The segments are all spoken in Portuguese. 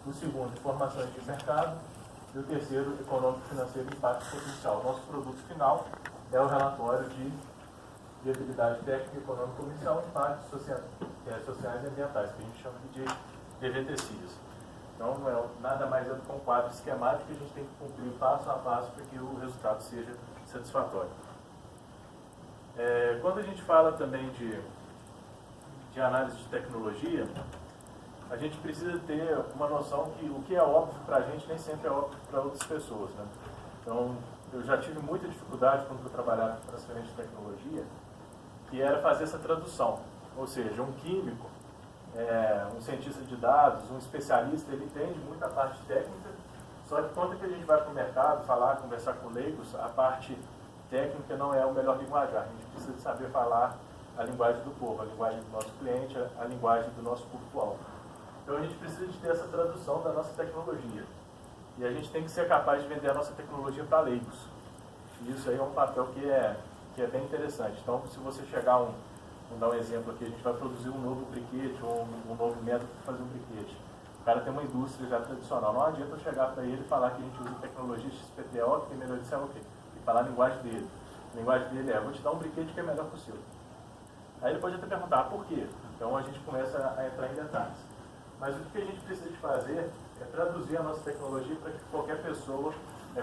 O segundo, informações de mercado. E o terceiro, econômico, financeiro e impacto potencial. Nosso produto final é o relatório de viabilidade técnica, econômica, comercial, impactos sociais e ambientais, que a gente chama de DVTCs. Então, não é nada mais do que um quadro esquemático que a gente tem que cumprir passo a passo para que o resultado seja satisfatório. Quando a gente fala também de análise de tecnologia, a gente precisa ter uma noção que o que é óbvio para a gente nem sempre é óbvio para outras pessoas, né? Então, eu já tive muita dificuldade quando eu trabalhava com transferência de tecnologia, que era fazer essa tradução. Ou seja, um químico, um cientista de dados, um especialista, ele entende muita parte técnica, só que quando a gente vai para o mercado, conversar com leigos, a parte técnica não é o melhor linguajar. A gente precisa de saber falar a linguagem do povo, a linguagem do nosso cliente, a linguagem do nosso público-alvo. Então a gente precisa de ter essa tradução da nossa tecnologia. E a gente tem que ser capaz de vender a nossa tecnologia para leigos. E isso aí é um papel que é bem interessante. Então, se você chegar vamos dar um exemplo aqui, a gente vai produzir um novo briquete ou um novo método para fazer um briquete. O cara tem uma indústria já tradicional. Não adianta eu chegar para ele e falar que a gente usa tecnologia XPTO, que tem melhor de o quê? E falar a linguagem dele. A linguagem dele vou te dar um briquete que é melhor que o seu. Aí ele pode até perguntar, por quê? Então a gente começa a entrar em detalhes. Mas o que a gente precisa de fazer é traduzir a nossa tecnologia para que qualquer pessoa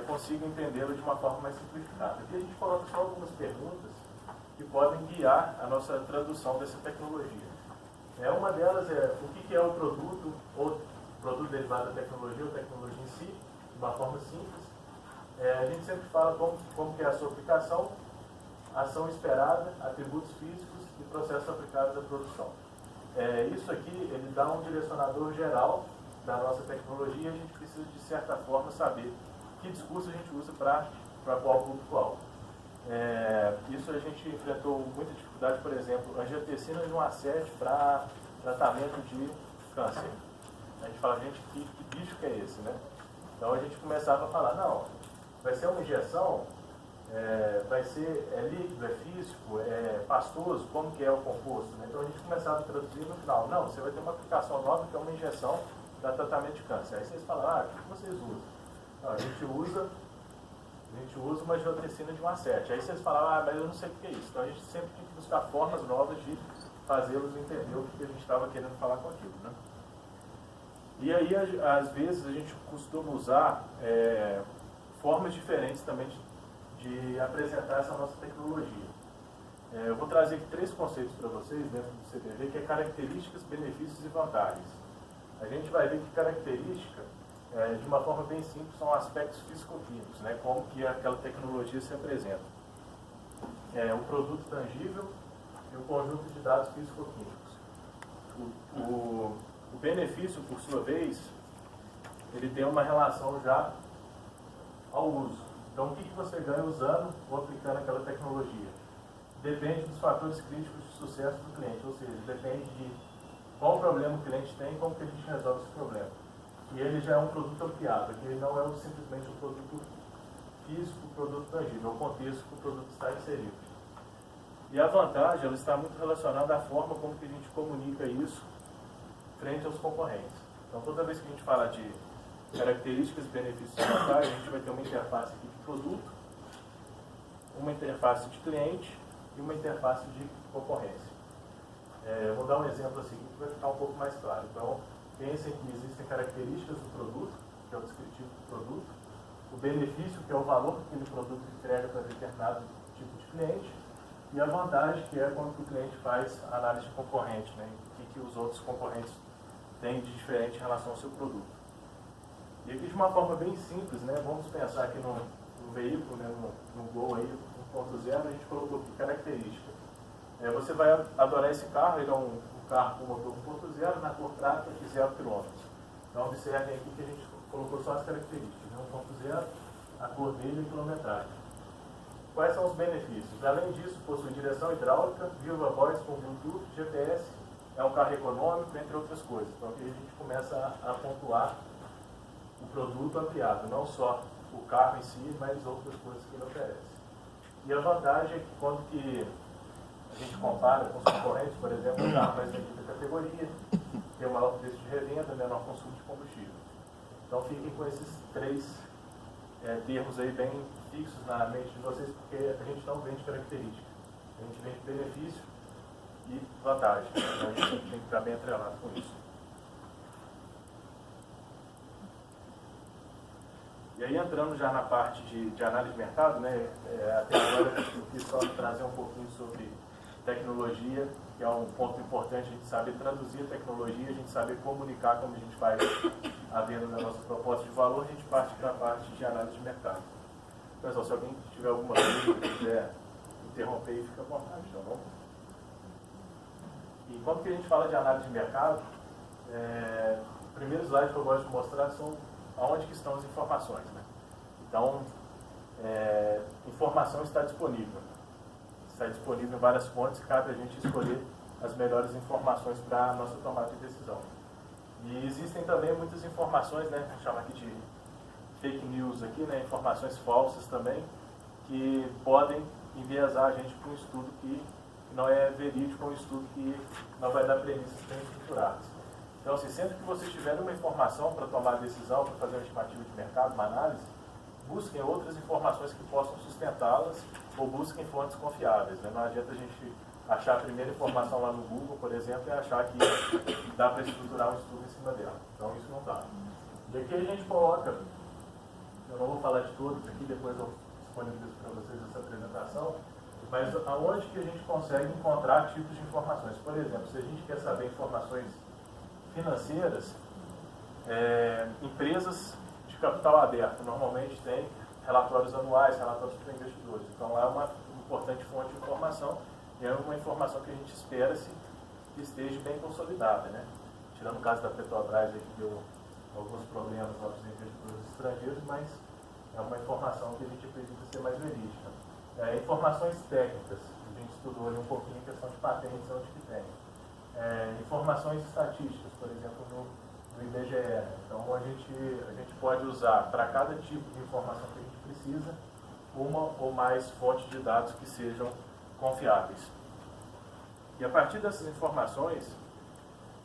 consiga entendê-la de uma forma mais simplificada. Aqui a gente coloca só algumas perguntas que podem guiar a nossa tradução dessa tecnologia. Uma delas é o que é o produto, ou produto derivado da tecnologia, ou tecnologia em si, de uma forma simples. A gente sempre fala como que é a sua aplicação, ação esperada, atributos físicos e processos aplicados à produção. Isso aqui, ele dá um direcionador geral da nossa tecnologia e a gente precisa, de certa forma, saber que discurso a gente usa para qual público-alvo. Isso a gente enfrentou muita dificuldade, por exemplo, angiotensina de um assédio para tratamento de câncer. A gente fala, gente, que bicho que é esse, né? Então a gente começava a falar, não, vai ser uma injeção, vai ser líquido, físico, pastoso, como que é o composto, né? Então a gente começava a traduzir no final, não, você vai ter uma aplicação nova que é uma injeção para tratamento de câncer. Aí vocês falam, o que vocês usam? Não, a gente usa uma angiotensina de 1 a 7. Aí vocês falam, mas eu não sei o que é isso. Então a gente sempre tem que buscar formas novas de fazê-los entender o que a gente estava querendo falar com aquilo, né? E aí, às vezes, a gente costuma usar formas diferentes também de apresentar essa nossa tecnologia. Eu vou trazer aqui 3 conceitos para vocês dentro do CDV, que é características, benefícios e vantagens. A gente vai ver que característica, de uma forma bem simples, são aspectos físico-químicos, né? Como que aquela tecnologia se apresenta. O produto tangível e o conjunto de dados físico-químicos. O benefício, por sua vez, ele tem uma relação já ao uso. Então, o que você ganha usando ou aplicando aquela tecnologia? Depende dos fatores críticos de sucesso do cliente, ou seja, depende de qual problema o cliente tem e como que a gente resolve esse problema. E ele já é um produto ampliado, aqui ele não é simplesmente um produto físico, um produto tangível, é o contexto que o produto está inserido. E a vantagem, ela está muito relacionada à forma como que a gente comunica isso frente aos concorrentes. Então, toda vez que a gente fala de características, benefícios e vantagens, a gente vai ter uma interface aqui de produto, uma interface de cliente e uma interface de concorrência. Eu vou dar um exemplo assim que vai ficar um pouco mais claro. Então, pensem que existem características do produto, que é o descritivo do produto, o benefício, que é o valor que aquele produto entrega para determinado tipo de cliente, e a vantagem, que é quando o cliente faz a análise de concorrente, né? O que os outros concorrentes têm de diferente em relação ao seu produto. E aqui, de uma forma bem simples, né? Vamos pensar aqui no veículo, né? no Gol aí, 1.0, a gente colocou aqui característica. Você vai adorar esse carro, ele é um carro com motor 1.0, na cor prata e 0 km. Então, observem aqui que a gente colocou só as características, né? 1.0, a cor dele e a quilometragem. Quais são os benefícios? Além disso, possui direção hidráulica, viva voz com Bluetooth, GPS, é um carro econômico, entre outras coisas. Então, aqui a gente começa a pontuar o produto ampliado, não só o carro em si, mas outras coisas que ele oferece. E a vantagem é que quando que a gente compara com os concorrentes, por exemplo, o carro mais vendido da categoria, tem o maior preço de revenda, menor consumo de combustível. Então fiquem com esses três termos aí bem fixos na mente de vocês, porque a gente não vende característica, a gente vende benefício e vantagem. Então a gente tem que ficar bem atrelado com isso. E aí entrando já na parte de análise de mercado, né, até agora eu quis só trazer um pouquinho sobre tecnologia, que é um ponto importante, a gente saber traduzir a tecnologia, a gente saber comunicar como a gente faz a venda da nossa proposta de valor, a gente parte para a parte de análise de mercado. Pessoal, se alguém tiver alguma dúvida, quiser interromper, fica à vontade, tá bom? E quando que a gente fala de análise de mercado, o primeiro slide que eu gosto de mostrar são aonde que estão as informações, né? Então, informação está disponível. Está disponível em várias fontes, cabe a gente escolher as melhores informações para a nossa tomada de decisão. E existem também muitas informações, né, vamos chamar aqui de fake news aqui, né, informações falsas também, que podem enviesar a gente para um estudo que não é verídico, um estudo que não vai dar premissas bem estruturadas. Então, assim, sempre que vocês tiverem uma informação para tomar decisão, para fazer uma estimativa de mercado, uma análise, busquem outras informações que possam sustentá-las ou busquem fontes confiáveis, né? Não adianta a gente achar a primeira informação lá no Google, por exemplo, e achar que dá para estruturar um estudo em cima dela. Então, isso não dá. E aqui a gente coloca, eu não vou falar de todos aqui, depois eu disponibilizo para vocês essa apresentação, mas aonde que a gente consegue encontrar tipos de informações. Por exemplo, se a gente quer saber informações financeiras, empresas de capital aberto normalmente têm relatórios anuais, relatórios para investidores. Então, é uma importante fonte de informação e é uma informação que a gente espera que esteja bem consolidada, né? Tirando o caso da Petrobras, que deu alguns problemas lá para os investidores estrangeiros, mas é uma informação que a gente acredita ser mais verídica. Informações técnicas, a gente estudou ali um pouquinho a questão de patentes, onde que tem. Informações estatísticas, por exemplo, no IBGE. Então, a gente pode usar para cada tipo de informação que a gente precisa, uma ou mais fontes de dados que sejam confiáveis. E a partir dessas informações,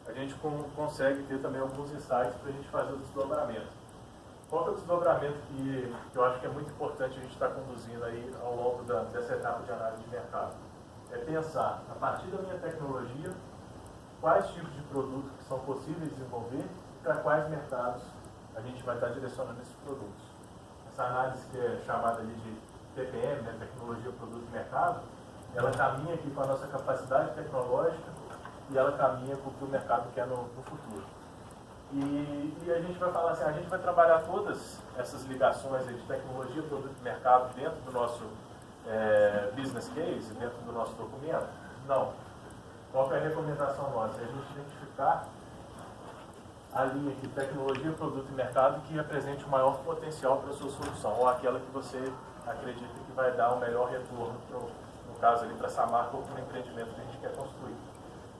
a gente consegue ter também alguns insights para a gente fazer o desdobramento. Qual que é o desdobramento que eu acho que é muito importante a gente estar conduzindo aí ao longo dessa etapa de análise de mercado? É pensar, a partir da minha tecnologia, quais tipos de produtos que são possíveis de desenvolver e para quais mercados a gente vai estar direcionando esses produtos. Essa análise que é chamada ali de TPM, né, Tecnologia, Produto e Mercado, ela caminha aqui com a nossa capacidade tecnológica e ela caminha com o que o mercado quer no futuro. E a gente vai falar assim, a gente vai trabalhar todas essas ligações aí de tecnologia, produto e mercado dentro do nosso business case, dentro do nosso documento? Não. Qual que é a recomendação nossa? É a gente identificar a linha de tecnologia, produto e mercado que represente o maior potencial para a sua solução, ou aquela que você acredita que vai dar o melhor retorno, no caso ali, para essa marca ou para o empreendimento que a gente quer construir.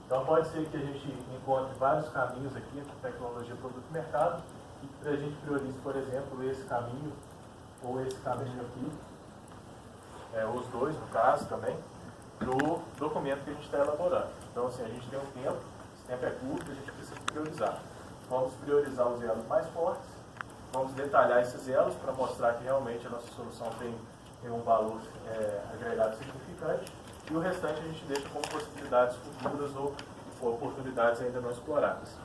Então pode ser que a gente encontre vários caminhos aqui entre tecnologia, produto e mercado, e a gente priorize, por exemplo, esse caminho ou esse caminho aqui, os dois no caso também, do documento que a gente está elaborando. Então, assim, a gente tem um tempo, esse tempo é curto, a gente precisa priorizar. Vamos priorizar os elos mais fortes, vamos detalhar esses elos para mostrar que realmente a nossa solução tem um valor agregado significante, e o restante a gente deixa como possibilidades futuras ou oportunidades ainda não exploradas.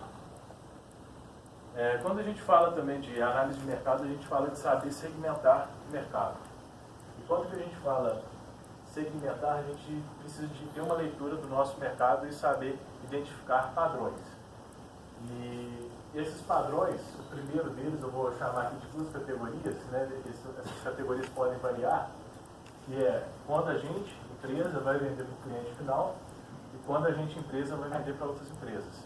Quando a gente fala também de análise de mercado, a gente fala de saber segmentar o mercado. E quando que a gente fala segmentar, a gente precisa de ter uma leitura do nosso mercado e saber identificar padrões. E esses padrões, o primeiro deles eu vou chamar aqui de duas categorias, né? Essas categorias podem variar, que é quando a gente, empresa, vai vender para o cliente final e quando a gente, empresa, vai vender para outras empresas.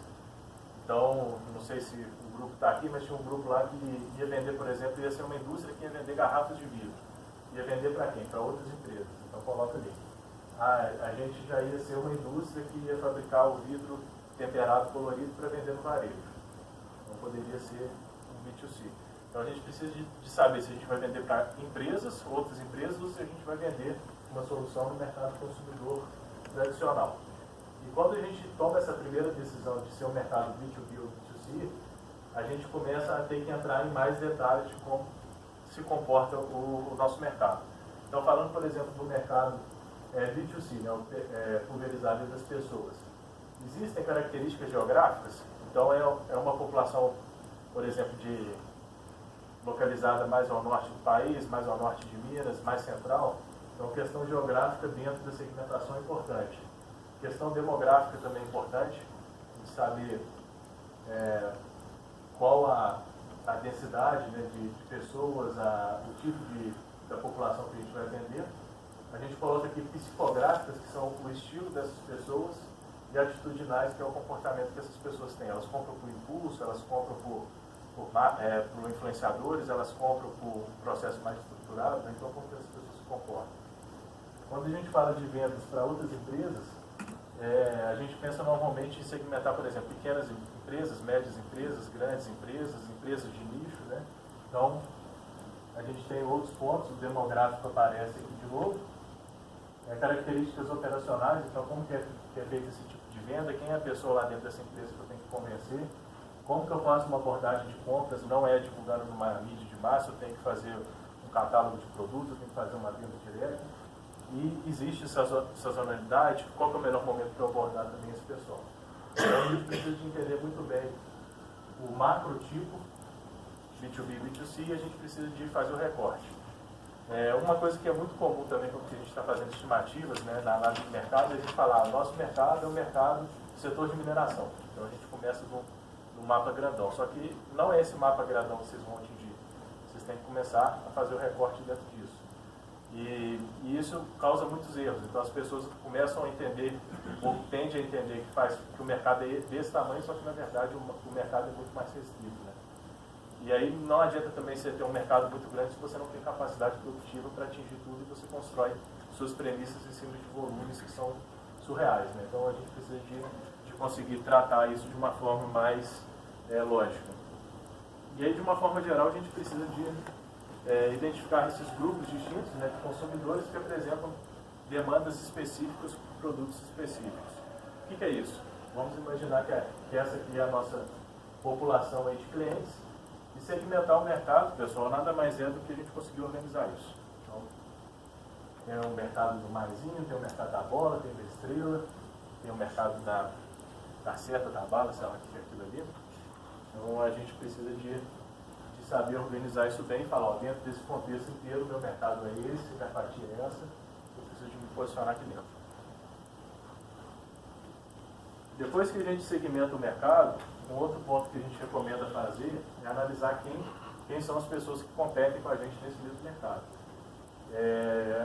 Então, não sei se o grupo está aqui, mas tinha um grupo lá que ia vender, por exemplo, ia ser uma indústria que ia vender garrafas de vidro. Ia vender para quem? Para outras empresas. Então, coloca ali. A gente já ia ser uma indústria que ia fabricar o vidro temperado, colorido, para vender no varejo. Não poderia ser um B2C. Então, a gente precisa de saber se a gente vai vender para empresas, outras empresas, ou se a gente vai vender uma solução no mercado consumidor tradicional. E quando a gente toma essa primeira decisão de ser um mercado B2B ou B2C, a gente começa a ter que entrar em mais detalhes de como se comporta o nosso mercado. Então, falando, por exemplo, do mercado B2C, né, pulverizado das pessoas. Existem características geográficas, então é uma população, por exemplo, localizada mais ao norte do país, mais ao norte de Minas, mais central. Então, questão geográfica dentro da segmentação é importante. Questão demográfica também é importante, de saber qual a densidade, né, de pessoas, o tipo da população que a gente vai atender. A gente coloca aqui psicográficas, que são o estilo dessas pessoas, e atitudinais, que é o comportamento que essas pessoas têm. Elas compram por impulso, elas compram por influenciadores, elas compram por um processo mais estruturado, né? Então como que essas pessoas se comportam. Quando a gente fala de vendas para outras empresas, a gente pensa normalmente em segmentar, por exemplo, pequenas empresas, médias empresas, grandes empresas, empresas de nicho, né? Então, a gente tem outros pontos, o demográfico aparece aqui de novo, características operacionais, então como que é feito esse tipo de venda, quem é a pessoa lá dentro dessa empresa que eu tenho que convencer, como que eu faço uma abordagem de compras, não é divulgando numa mídia de massa, eu tenho que fazer um catálogo de produtos, eu tenho que fazer uma venda direta, e existe sazonalidade, qual que é o melhor momento para eu abordar também esse pessoal. Então a gente precisa de entender muito bem o macrotipo, B2B e B2C, e a gente precisa de fazer o recorte. Uma coisa que é muito comum também quando a gente está fazendo estimativas, né, na análise de mercado, é a gente falar, o nosso mercado é o mercado do setor de mineração. Então a gente começa no mapa grandão. Só que não é esse mapa grandão que vocês vão atingir. Vocês têm que começar a fazer o recorte dentro disso. E isso causa muitos erros. Então as pessoas começam a entender, ou tendem a entender que o mercado é desse tamanho, só que na verdade o mercado é muito mais restrito, né? E aí não adianta também você ter um mercado muito grande se você não tem capacidade produtiva para atingir tudo e você constrói suas premissas em cima de volumes que são surreais, né? Então a gente precisa de conseguir tratar isso de uma forma mais lógica. E aí, de uma forma geral, a gente precisa de identificar esses grupos distintos, né, de consumidores que apresentam demandas específicas por produtos específicos. O que é isso? Vamos imaginar que essa aqui é a nossa população aí de clientes, e segmentar o mercado, pessoal, nada mais é do que a gente conseguir organizar isso. Então, tem o mercado do marzinho, tem o mercado da bola, tem o da estrela, tem o mercado da seta, da bala, sei lá o que é aquilo ali. Então a gente precisa de saber organizar isso bem e falar, ó, dentro desse contexto inteiro, o meu mercado é esse, minha fatia é essa, eu preciso de me posicionar aqui dentro. Depois que a gente segmenta o mercado, um outro ponto que a gente recomenda fazer é analisar quem são as pessoas que competem com a gente nesse mesmo mercado.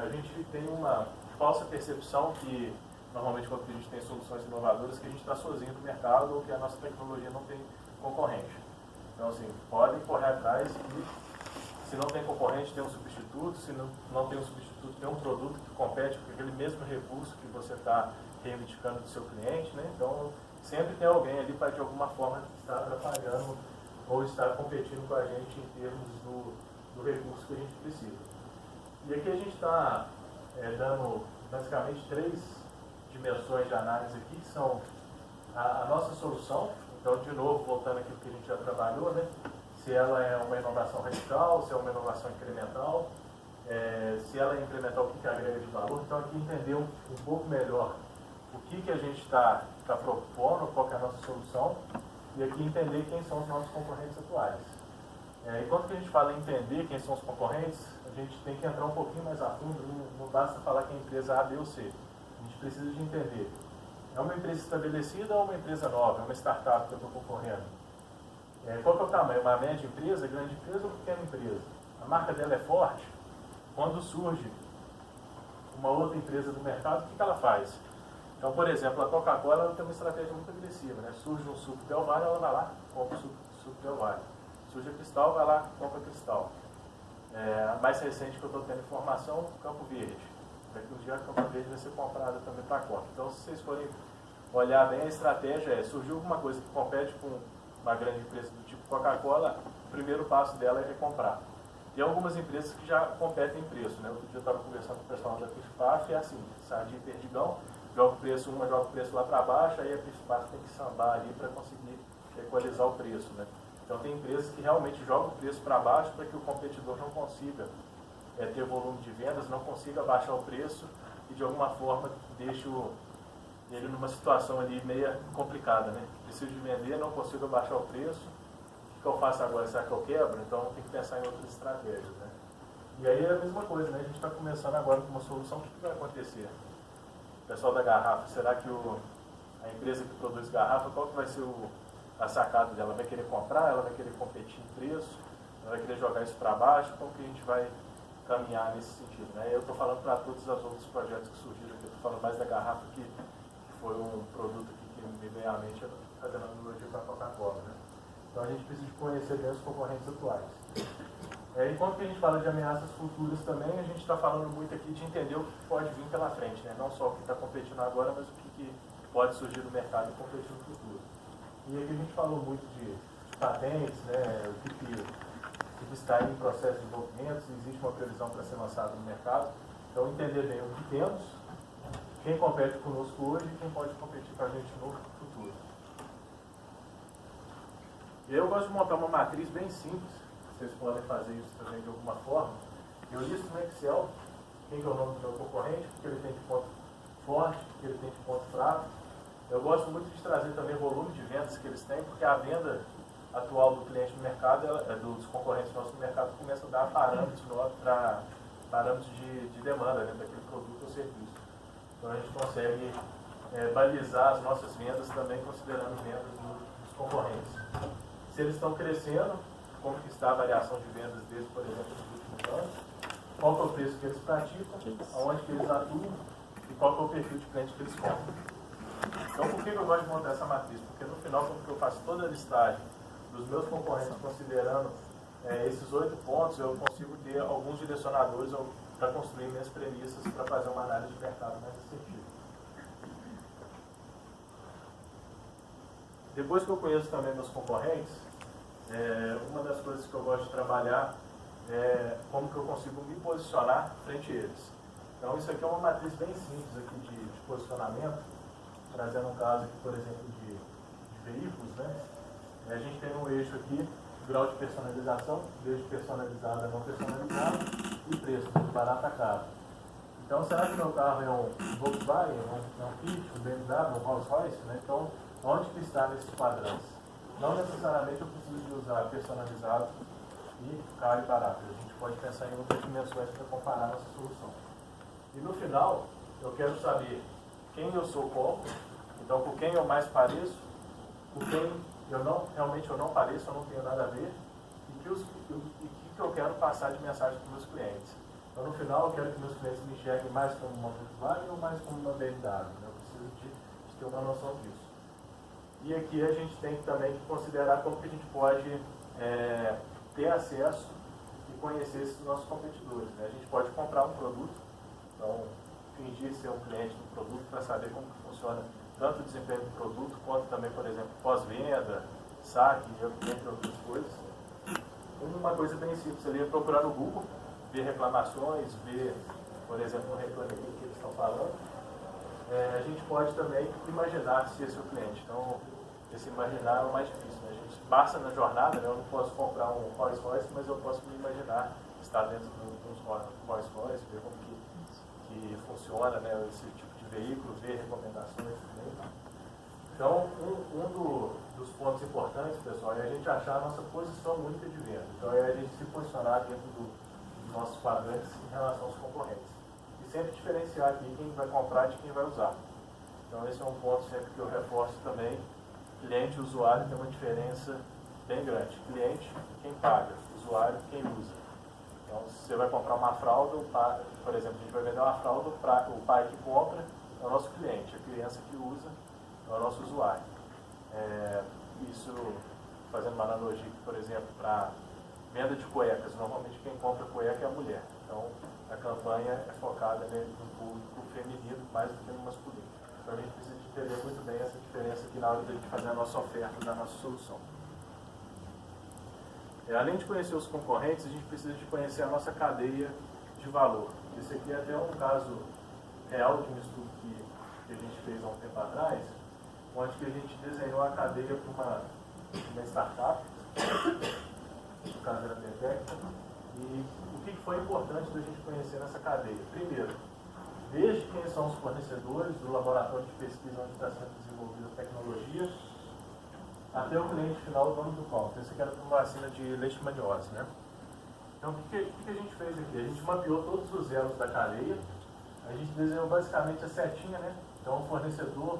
A gente tem uma falsa percepção que, normalmente, quando a gente tem soluções inovadoras, que a gente está sozinho no mercado ou que a nossa tecnologia não tem concorrente. Então, assim, podem correr atrás e, se não tem concorrente, tem um substituto, se não tem um substituto, tem um produto que compete com aquele mesmo recurso que você está reivindicando do seu cliente, né? Então, sempre tem alguém ali para, de alguma forma, estar atrapalhando ou estar competindo com a gente em termos do recurso que a gente precisa. E aqui a gente está dando, basicamente, 3 dimensões de análise aqui, que são a nossa solução. Então, de novo, voltando aqui porque a gente já trabalhou, né? Se ela é uma inovação radical, se é uma inovação incremental, se ela é incremental, o que agrega de valor. Então, aqui entender um pouco melhor o que a gente está propondo, qual que é a nossa solução, e aqui entender quem são os nossos concorrentes atuais. E quando que a gente fala em entender quem são os concorrentes, a gente tem que entrar um pouquinho mais a fundo, não basta falar que é empresa A, B ou C. A gente precisa de entender. É uma empresa estabelecida ou uma empresa nova? É uma startup que eu estou concorrendo? Qual que é o tamanho? Uma média empresa, grande empresa ou pequena empresa? A marca dela é forte? Quando surge uma outra empresa do mercado, o que ela faz? Então, por exemplo, a Coca-Cola tem uma estratégia muito agressiva, né? Surge um suco Del Valle, ela vai lá, compra o suco Del Valle. Surge a Cristal, vai lá, compra a Cristal. A mais recente que eu estou tendo informação, Campo Verde. Daqui um dia a Campo Verde vai ser comprada também para a Coca. Então, se vocês forem olhar bem, a estratégia surgiu alguma coisa que compete com uma grande empresa do tipo Coca-Cola, o primeiro passo dela é recomprar. E algumas empresas que já competem em preço, né? Outro dia eu estava conversando com o pessoal da PIFPAF, é assim, Sardinha e Perdigão, joga o preço, uma joga o preço lá para baixo, aí a PIFPAF tem que sambar ali para conseguir equalizar o preço, né? Então tem empresas que realmente jogam o preço para baixo para que o competidor não consiga ter volume de vendas, não consiga baixar o preço e de alguma forma deixe ele numa situação ali meia complicada, né? Preciso de vender, não consigo baixar o preço, o que eu faço agora? Será que eu quebro? Então tem que pensar em outras estratégias, né? E aí é a mesma coisa, né? A gente está começando agora com uma solução, o que vai acontecer? O pessoal da garrafa, será que a empresa que produz garrafa, qual que vai ser a sacada dela? Ela vai querer comprar? Ela vai querer competir em preço? Ela vai querer jogar isso para baixo? Como que a gente vai caminhar nesse sentido, né? Eu estou falando para todos os outros projetos que surgiram aqui, eu estou falando mais da garrafa que foi um produto que me veio à mente fazendo analogia com a Coca-Cola, né? Então a gente precisa de conhecer bem os concorrentes atuais. E quando a gente fala de ameaças futuras também, a gente está falando muito aqui de entender o que pode vir pela frente, né? Não só o que está competindo agora, mas o que pode surgir no mercado e competir no futuro. E aqui a gente falou muito de patentes, né? O que está em processo de desenvolvimento, se existe uma previsão para ser lançado no mercado. Então entender bem o que temos, quem compete conosco hoje e quem pode competir com a gente no futuro. E eu gosto de montar uma matriz bem simples. Vocês podem fazer isso também de alguma forma. Eu listo no Excel quem que é o nome do meu concorrente, porque ele tem de ponto forte, porque ele tem de ponto fraco. Eu gosto muito de trazer também o volume de vendas que eles têm, porque a venda atual do cliente no mercado, dos concorrentes nossos no mercado, começa a dar parâmetros de demanda, né, daquele produto ou serviço. Então a gente consegue balizar as nossas vendas também considerando vendas dos concorrentes. Se eles estão crescendo, como que está a variação de vendas deles, por exemplo, nos últimos anos, qual que é o preço que eles praticam, aonde que eles atuam e qual que é o perfil de cliente que eles compram. Então, por que eu gosto de montar essa matriz? Porque no final, quando eu faço toda a listagem dos meus concorrentes, considerando esses 8 pontos, eu consigo ter alguns direcionadores para construir minhas premissas para fazer uma análise de mercado mais assertiva. Depois que eu conheço também meus concorrentes, uma das coisas que eu gosto de trabalhar é como que eu consigo me posicionar frente a eles. Então isso aqui é uma matriz bem simples aqui de posicionamento, trazendo um caso aqui, por exemplo, de veículos, né? A gente tem um eixo aqui, grau de personalização, desde personalizado a não personalizado, e preço, de barato a caro. Então, será que meu carro é um Volkswagen, um Fiat, um BMW, um Rolls Royce? Né? Então, onde que está nesses padrões? Não necessariamente eu preciso de usar personalizado e caro e barato. A gente pode pensar em outras dimensões para comparar nossa solução. E no final, eu quero saber quem eu sou como, então com quem eu mais pareço, com quem realmente eu não pareço, eu não tenho nada a ver, e o que eu quero passar de mensagem para os meus clientes. Então no final eu quero que meus clientes me enxerguem mais como uma Volkswagen ou mais como uma BMW. Eu preciso de ter uma noção disso. E aqui a gente tem também que considerar como que a gente pode ter acesso e conhecer esses nossos competidores. Né? A gente pode comprar um produto, então fingir ser um cliente do produto para saber como que funciona tanto o desempenho do produto, quanto também, por exemplo, pós-venda, saque, entre outras coisas. Uma coisa bem simples ali é procurar no Google, ver reclamações, ver, por exemplo, um reclame que eles estão falando. A gente pode também imaginar se esse é o cliente. Então, esse imaginar é o mais difícil. Né? A gente passa na jornada, né? Eu não posso comprar um Rolls Royce, mas eu posso me imaginar estar dentro de um Rolls Royce, ver como que funciona, né? Esse tipo de veículo, ver recomendações também. Então, dos pontos importantes, pessoal, é a gente achar a nossa posição única de venda. Então, é a gente se posicionar dentro dos nossos quadrantes em relação aos concorrentes. E sempre diferenciar aqui quem vai comprar de quem vai usar. Então, esse é um ponto sempre que eu reforço também. Cliente e usuário tem uma diferença bem grande. Cliente, quem paga. Usuário, quem usa. Então, se você vai comprar uma fralda, por exemplo, a gente vai vender uma fralda, o pai que compra é o nosso cliente, a criança que usa é o nosso usuário. Isso, fazendo uma analogia, por exemplo, para venda de cuecas, normalmente quem compra cueca é a mulher. Então, a campanha é focada no público feminino mais do que no masculino. Então, a gente precisa de entender muito bem essa diferença aqui na hora de fazer a nossa oferta da nossa solução. Além de conhecer os concorrentes, a gente precisa de conhecer a nossa cadeia de valor. Esse aqui é até um caso real de um estudo que a gente fez há um tempo atrás, onde que a gente desenhou a cadeia para uma startup, no caso era Detecta, e o que foi importante da gente conhecer nessa cadeia? Primeiro, desde quem são os fornecedores do laboratório de pesquisa onde está sendo desenvolvida a tecnologia, até o cliente final, o dono do pão. Esse aqui era uma vacina de leishmaniose, né? Então, o que a gente fez aqui? A gente mapeou todos os elos da cadeia, a gente desenhou basicamente a setinha, né? Então, o fornecedor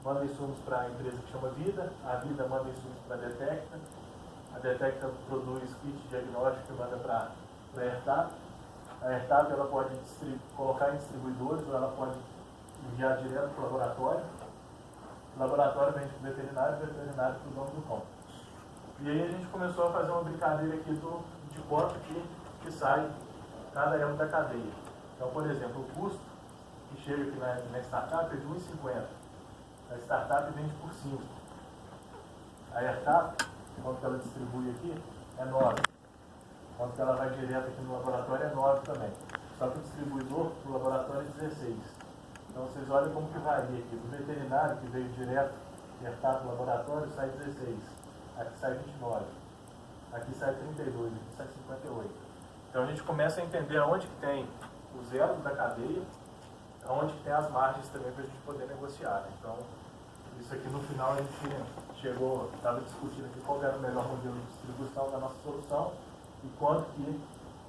manda insumos para a empresa que chama Vida, a Vida manda insumos para a Detecta produz kit de diagnóstico e manda para a Ertap. A Ertap ela pode colocar em distribuidores ou ela pode enviar direto para o laboratório. O laboratório vende para o veterinário para o dono do pão. E aí a gente começou a fazer uma brincadeira aqui de quanto que sai cada elo da cadeia. Então, por exemplo, o custo que chega aqui na startup é de R$ 1,50. A startup vende por 5. A Ertap, quanto ela distribui aqui, é 9. Quanto ela vai direto aqui no laboratório é 9 também. Só que o distribuidor do laboratório é 16. Então vocês olhem como que varia aqui. Do veterinário que veio direto e Ertap no laboratório sai 16. Aqui sai 29. Aqui sai 32. Aqui sai 58. Então a gente começa a entender aonde que tem os elos da cadeia, aonde que tem as margens também para a gente poder negociar. Né? Então, isso aqui no final a gente chegou, estava discutindo aqui qual era o melhor modelo de distribuição da nossa solução e quanto que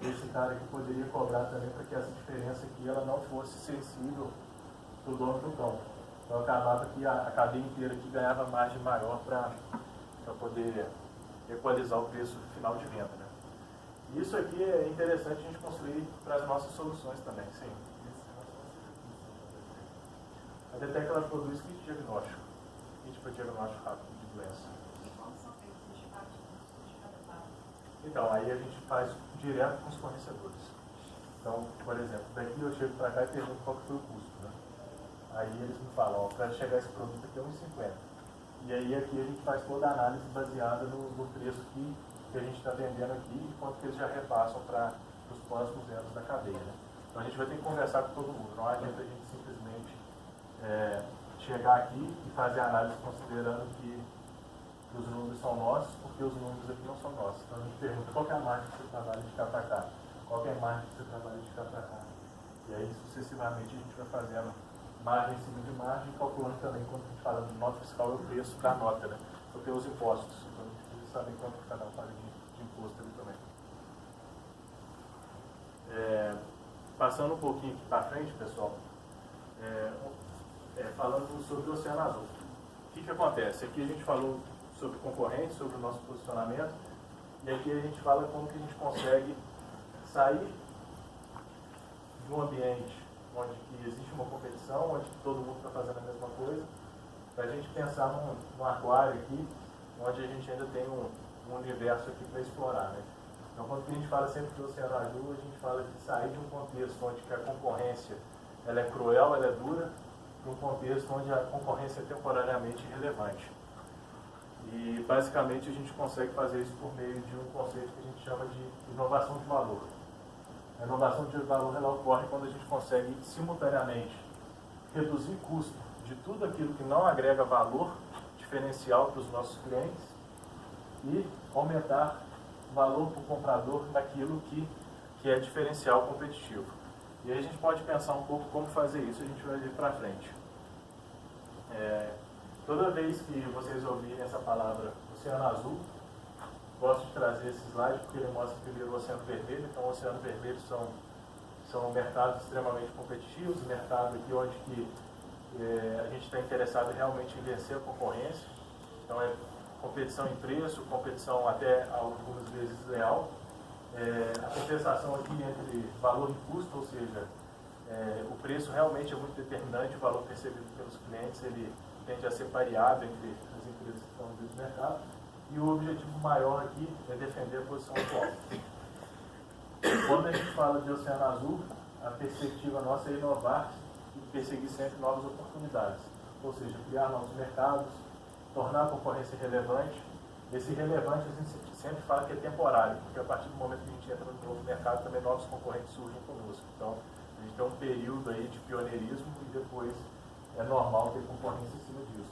esse cara aqui poderia cobrar também para que essa diferença aqui ela não fosse sensível para o dono do cão. Então acabava que a cadeia inteira aqui ganhava margem maior para poder equalizar o preço final de venda. Né? E isso aqui é interessante a gente construir para as nossas soluções também, sim. A Detecta ela produz kit de diagnóstico, kit para diagnóstico rápido de doença. E como são feitos os diagnósticos de cada etapa? Então, aí a gente faz direto com os fornecedores. Então, por exemplo, daqui eu chego para cá e pergunto qual que foi o custo. Né? Aí eles me falam, para chegar esse produto aqui é R$ 1,50. E aí aqui a gente faz toda a análise baseada no preço que a gente está vendendo aqui e quanto que eles já repassam para os próximos anos da cadeia. Né? Então a gente vai ter que conversar com todo mundo. Não adianta a gente simplesmente chegar aqui e fazer a análise considerando que os números são nossos, porque os números aqui não são nossos. Então a gente pergunta qual que é a margem que você trabalha de cá para cá, qual que é a margem que você trabalha de cá para cá. E aí sucessivamente a gente vai fazendo margem em cima de margem e calculando também, quando a gente fala de nota fiscal, é o preço da nota, né? Porque os impostos. Então a gente precisa saber quanto que cada um paga de imposto ali também. Passando um pouquinho aqui para frente, pessoal, falando sobre o Oceano Azul. O que acontece? Aqui a gente falou sobre concorrente, sobre o nosso posicionamento, e aqui a gente fala como que a gente consegue sair de um ambiente onde que existe uma competição, onde todo mundo está fazendo a mesma coisa, para a gente pensar num aquário aqui, onde a gente ainda tem um universo aqui para explorar. Né? Então, quando a gente fala sempre do Oceano Azul, a gente fala de sair de um contexto onde que a concorrência ela é cruel, ela é dura, para um contexto onde a concorrência é temporariamente irrelevante. E, basicamente, a gente consegue fazer isso por meio de um conceito que a gente chama de inovação de valor. A inovação de valor ela ocorre quando a gente consegue, simultaneamente, reduzir custo de tudo aquilo que não agrega valor diferencial para os nossos clientes e aumentar valor para o comprador naquilo que é diferencial competitivo. E aí a gente pode pensar um pouco como fazer isso, a gente vai ver para frente. Toda vez que vocês ouvirem essa palavra Oceano Azul, gosto de trazer esse slide porque ele mostra primeiro o Oceano Vermelho. Então o Oceano Vermelho são mercados extremamente competitivos, mercados aqui onde que, a gente está interessado realmente em vencer a concorrência. Então é competição em preço, competição até algumas vezes desleal. A compensação aqui entre valor e custo, ou seja, o preço realmente é muito determinante, o valor percebido pelos clientes ele tende a ser pareado entre as empresas que estão dentro do mercado, e o objetivo maior aqui é defender a posição atual. Quando a gente fala de Oceano Azul, a perspectiva nossa é inovar e perseguir sempre novas oportunidades, ou seja, criar novos mercados, tornar a concorrência relevante. Esse relevante a gente sempre fala que é temporário, porque a partir do momento que a gente entra no novo mercado, também novos concorrentes surgem conosco. Então, a gente tem um período aí de pioneirismo e depois é normal ter concorrência em cima disso.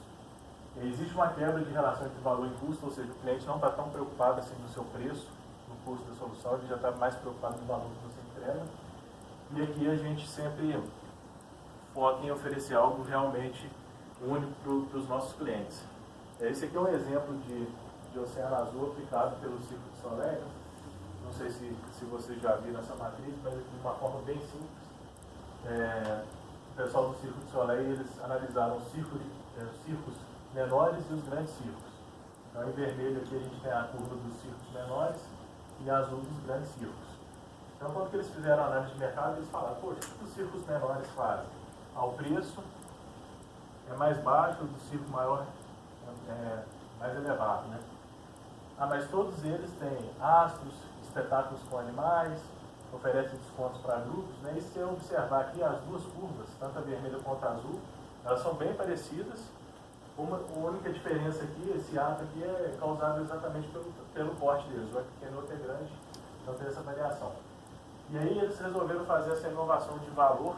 existe uma quebra de relação entre valor e custo, ou seja, o cliente não está tão preocupado assim no seu preço, no custo da solução, ele já está mais preocupado no valor que você entrega. E aqui a gente sempre foca em oferecer algo realmente único para os nossos clientes. Esse aqui é um exemplo de oceano azul aplicado pelo Circo du Soleil. Não sei se vocês já viram essa matriz, mas de uma forma bem simples. O pessoal do Circo du Soleil, eles analisaram os circos menores e os grandes circos. Então, em vermelho aqui a gente tem a curva dos circos menores e azul dos grandes circos. Então, quando eles fizeram a análise de mercado, eles falaram, poxa, o que os circos menores fazem? O preço é mais baixo, o do circo maior é mais elevado, né? Mas todos eles têm astros, espetáculos com animais, oferecem descontos para grupos, né? E se eu observar aqui as duas curvas, tanto a vermelha quanto a azul, elas são bem parecidas. A única diferença aqui, esse ato aqui é causado exatamente pelo porte deles. Um é pequeno, outro é grande, então tem essa variação. E aí eles resolveram fazer essa inovação de valor,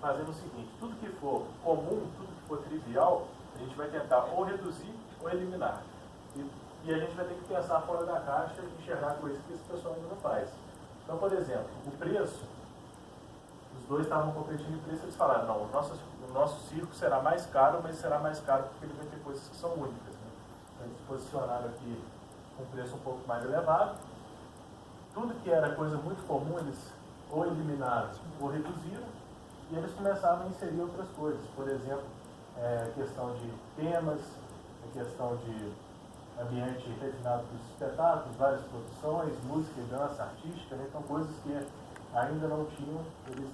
fazendo o seguinte: tudo que for comum, tudo que for trivial, a gente vai tentar ou reduzir ou eliminar. E a gente vai ter que pensar fora da caixa e enxergar coisas que esse pessoal ainda não faz. Então, por exemplo, o preço, os dois estavam competindo em preço, eles falaram, não, o nosso circo será mais caro, mas será mais caro porque ele vai ter coisas que são únicas. Né? Então, eles posicionaram aqui com um preço um pouco mais elevado. Tudo que era coisa muito comum, eles ou eliminaram ou reduziram, e eles começaram a inserir outras coisas. Por exemplo, questão de temas, a questão de ambiente refinado para os espetáculos, várias produções, música e dança artística, né? Então coisas que ainda não tinham, eles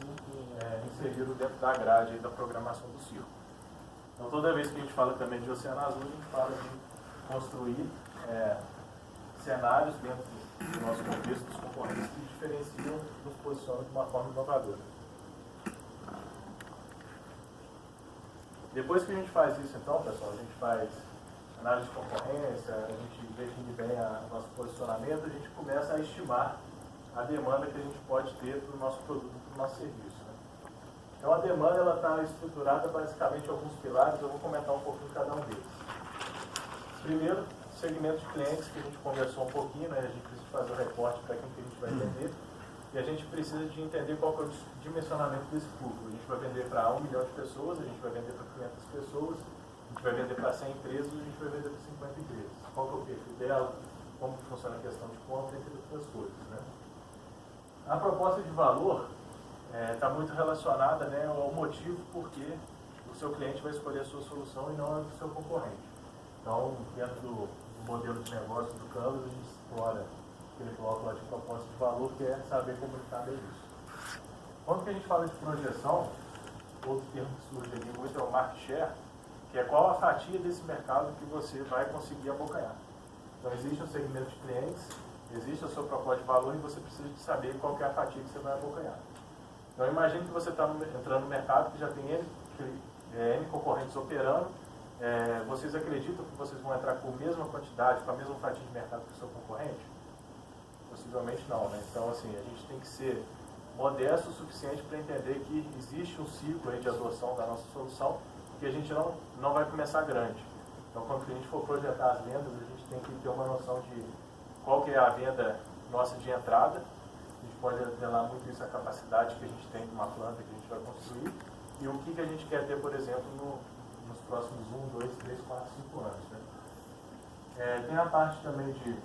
inseriram dentro da grade da programação do circo. Então toda vez que a gente fala também de Oceano Azul, a gente fala de construir cenários dentro do nosso contexto dos concorrentes que diferenciam, nos posicionam de uma forma inovadora. Depois que a gente faz isso, então, pessoal, a gente faz análise de concorrência, a gente define bem o nosso posicionamento, a gente começa a estimar a demanda que a gente pode ter para o nosso produto, para o nosso serviço. Né? Então, a demanda está estruturada basicamente em alguns pilares, eu vou comentar um pouquinho cada um deles. Primeiro, segmento de clientes, que a gente conversou um pouquinho, né? A gente precisa fazer o recorte para quem que a gente vai vender, e a gente precisa de entender qual que é o dimensionamento desse público. A gente vai vender para 1 milhão de pessoas, a gente vai vender para 500 pessoas, a gente vai vender para 100 empresas, a gente vai vender para 50 empresas. Qual que é o perfil dela, como funciona a questão de compra, entre outras coisas. Né? A proposta de valor está muito relacionada, né, ao motivo por que o seu cliente vai escolher a sua solução e não a do seu concorrente. Então, dentro do modelo de negócio do Canvas, a gente explora aquele bloco lá de proposta de valor, que é saber comunicar bem isso. Quando que a gente fala de projeção, outro termo que surge ali muito é o market share, que é qual a fatia desse mercado que você vai conseguir abocanhar. Então, existe um segmento de clientes, existe a sua proposta de valor e você precisa de saber qual que é a fatia que você vai abocanhar. Então, imagine que você está entrando no mercado que já tem N concorrentes operando. Vocês acreditam que vocês vão entrar com a mesma quantidade, com a mesma fatia de mercado que o seu concorrente? Possivelmente não, né? Então, assim, a gente tem que ser modesto o suficiente para entender que existe um ciclo aí de adoção da nossa solução, que a gente não vai começar grande. Então, quando a gente for projetar as vendas, a gente tem que ter uma noção de qual que é a venda nossa de entrada. A gente pode atrelar muito isso à capacidade que a gente tem de uma planta que a gente vai construir e o que a gente quer ter, por exemplo, nos próximos 1, 2, 3, 4, 5 anos. Né? Tem a parte também de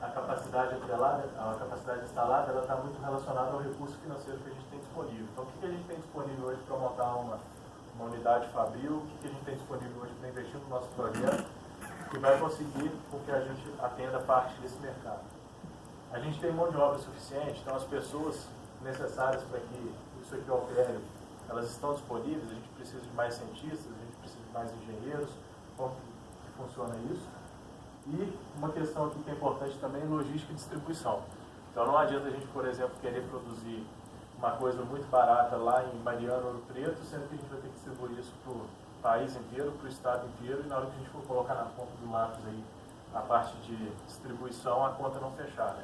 a capacidade atrelada, a capacidade instalada, ela está muito relacionada ao recurso financeiro que a gente tem disponível. Então, o que a gente tem disponível hoje para montar uma unidade fabril, o que a gente tem disponível hoje para investir no nosso projeto, que vai conseguir com que a gente atenda parte desse mercado. A gente tem mão de obra suficiente, então as pessoas necessárias para que isso aqui opere, elas estão disponíveis, a gente precisa de mais cientistas, a gente precisa de mais engenheiros, como que funciona isso. E uma questão aqui que é importante também é logística e distribuição. Então não adianta a gente, por exemplo, querer produzir uma coisa muito barata lá em Mariana, Ouro Preto, sendo que a gente vai ter que distribuir isso para o país inteiro, para o estado inteiro, e na hora que a gente for colocar na ponta do lápis aí a parte de distribuição, a conta não fechar. Né?